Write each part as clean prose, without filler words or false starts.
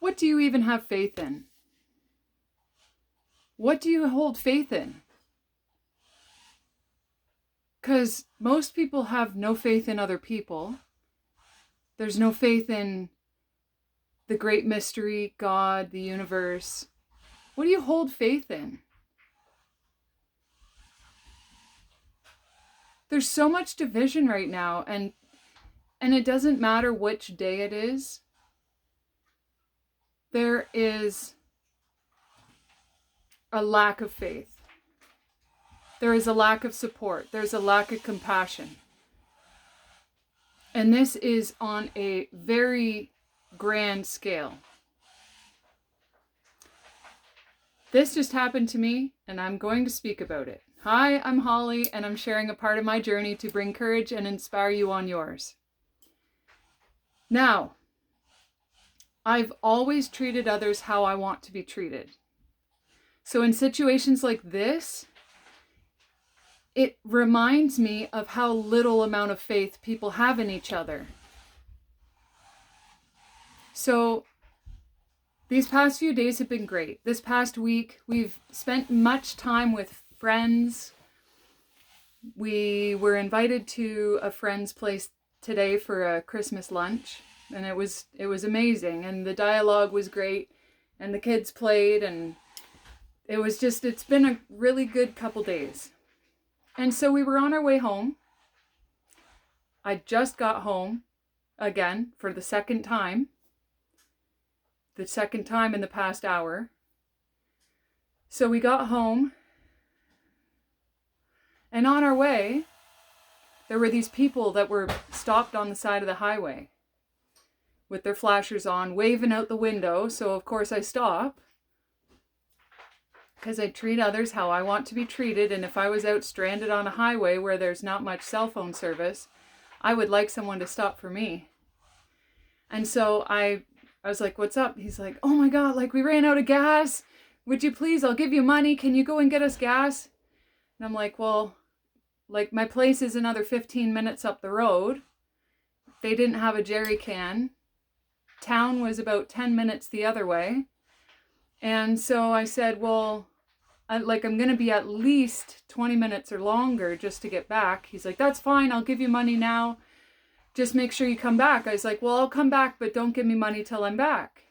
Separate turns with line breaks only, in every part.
what do you even have faith in? What do you hold faith in? Because most people have no faith in other people. There's no faith in the great mystery, God, the universe. What do you hold faith in? There's so much division right now, and it doesn't matter which day it is. There is a lack of faith. There is a lack of support. There's a lack of compassion. And this is on a very grand scale. This just happened to me, and I'm going to speak about it. Hi, I'm Holly, and I'm sharing a part of my journey to bring courage and inspire you on yours. Now, I've always treated others how I want to be treated. So in situations like this, it reminds me of how little amount of faith people have in each other. So these past few days have been great. This past week, we've spent much time with friends. We were invited to a friend's place today for a Christmas lunch, and it was amazing, and the dialogue was great, and the kids played, and it's been a really good couple days. And so we were on our way home. I just got home again for the second time in the past hour. So we got home, and on our way, there were these people that were stopped on the side of the highway with their flashers on, waving out the window. So of course I stop, because I treat others how I want to be treated. And if I was out stranded on a highway where there's not much cell phone service, I would like someone to stop for me. And so I was like, what's up? He's like, oh my God, like we ran out of gas. Would you please, I'll give you money. Can you go and get us gas? And I'm like, well, like my place is another 15 minutes up the road. They didn't have a jerry can. Town was about 10 minutes the other way. And so I said, well, I'm going to be at least 20 minutes or longer just to get back. He's like, that's fine. I'll give you money now. Just make sure you come back. I was like, well, I'll come back, but don't give me money till I'm back.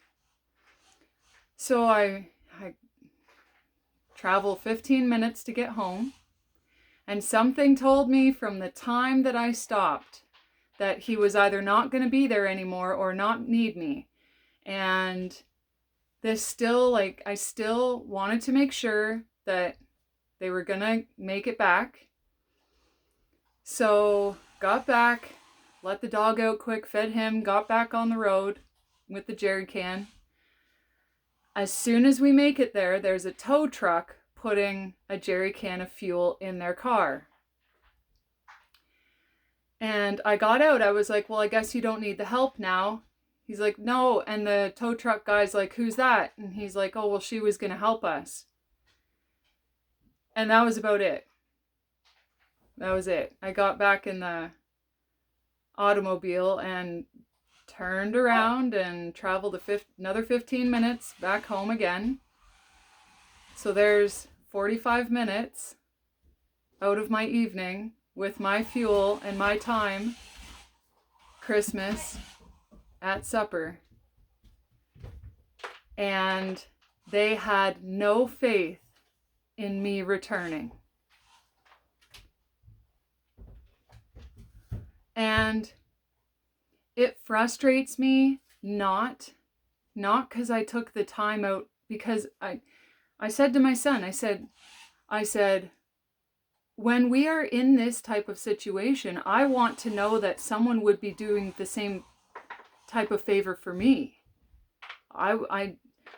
So I travel 15 minutes to get home. And something told me from the time that I stopped that he was either not going to be there anymore or not need me. And this still, I still wanted to make sure that they were going to make it back. So got back, let the dog out quick, fed him, got back on the road with the jerry can. As soon as we make it there, there's a tow truck putting a jerry can of fuel in their car. And I got out. I was like, well, I guess you don't need the help now. He's like, no. And the tow truck guy's like, who's that? And he's like, oh, well, she was going to help us. And that was about it. That was it. I got back in the automobile and turned around and traveled another 15 minutes back home again. So there's 45 minutes out of my evening with my fuel and my time. Christmas at supper. And they had no faith in me returning. And it frustrates me not because I took the time out, because I said to my son, I said, when we are in this type of situation, I want to know that someone would be doing the same type of favor for me.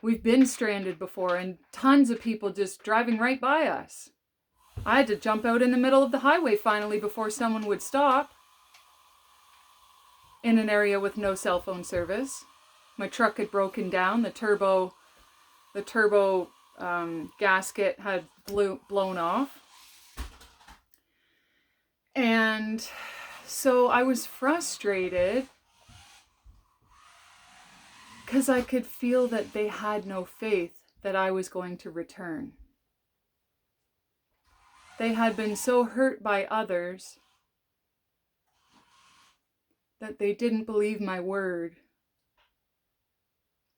We've been stranded before, and tons of people just driving right by us. I had to jump out in the middle of the highway finally before someone would stop in an area with no cell phone service. My truck had broken down. The turbo gasket had blown off. And so I was frustrated because I could feel that they had no faith that I was going to return. They had been so hurt by others that they didn't believe my word.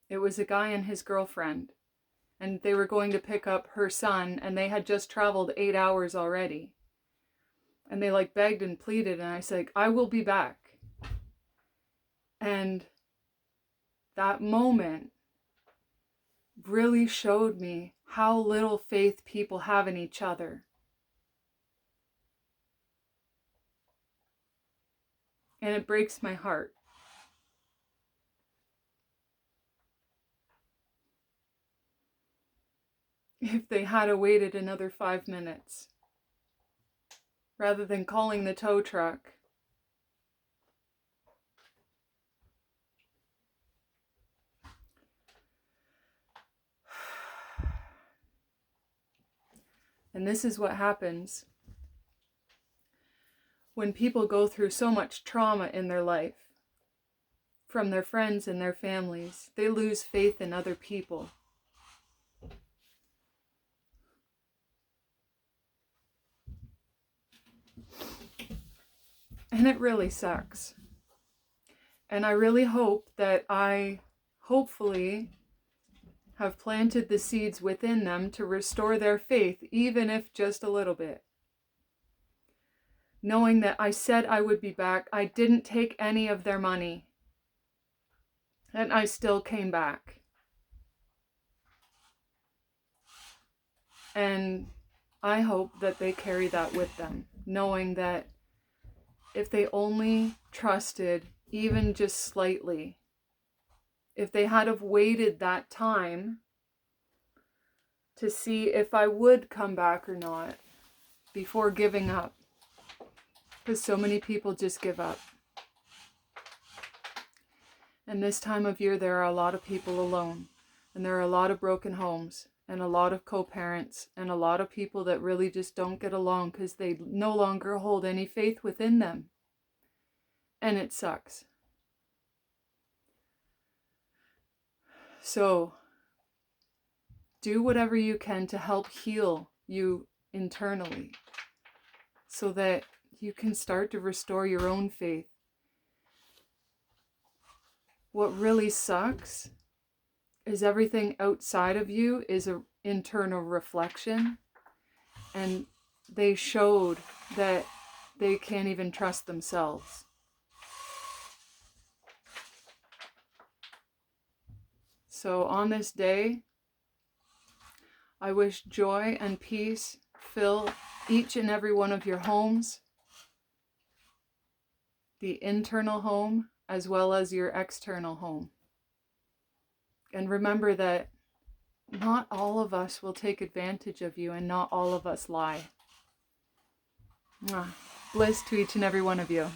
It was a guy and his girlfriend, and they were going to pick up her son, and they had just traveled 8 hours already. And they begged and pleaded, and I said, I will be back. And that moment really showed me how little faith people have in each other. And it breaks my heart. If they had waited another 5 minutes, rather than calling the tow truck. And this is what happens when people go through so much trauma in their life, from their friends and their families. They lose faith in other people. And it really sucks. And I really hope that I, hopefully, have planted the seeds within them to restore their faith, even if just a little bit. Knowing that I said I would be back, I didn't take any of their money. And I still came back. And I hope that they carry that with them, knowing that if they only trusted, even just slightly, if they had have waited that time to see if I would come back or not before giving up, because so many people just give up. And this time of year, there are a lot of people alone, and there are a lot of broken homes, and a lot of co-parents, and a lot of people that really just don't get along because they no longer hold any faith within them. And it sucks. So, do whatever you can to help heal you internally, so that you can start to restore your own faith. What really sucks is everything outside of you is an internal reflection, and they showed that they can't even trust themselves. So on this day, I wish joy and peace fill each and every one of your homes, the internal home as well as your external home. And remember that not all of us will take advantage of you, and not all of us lie. Bliss to each and every one of you.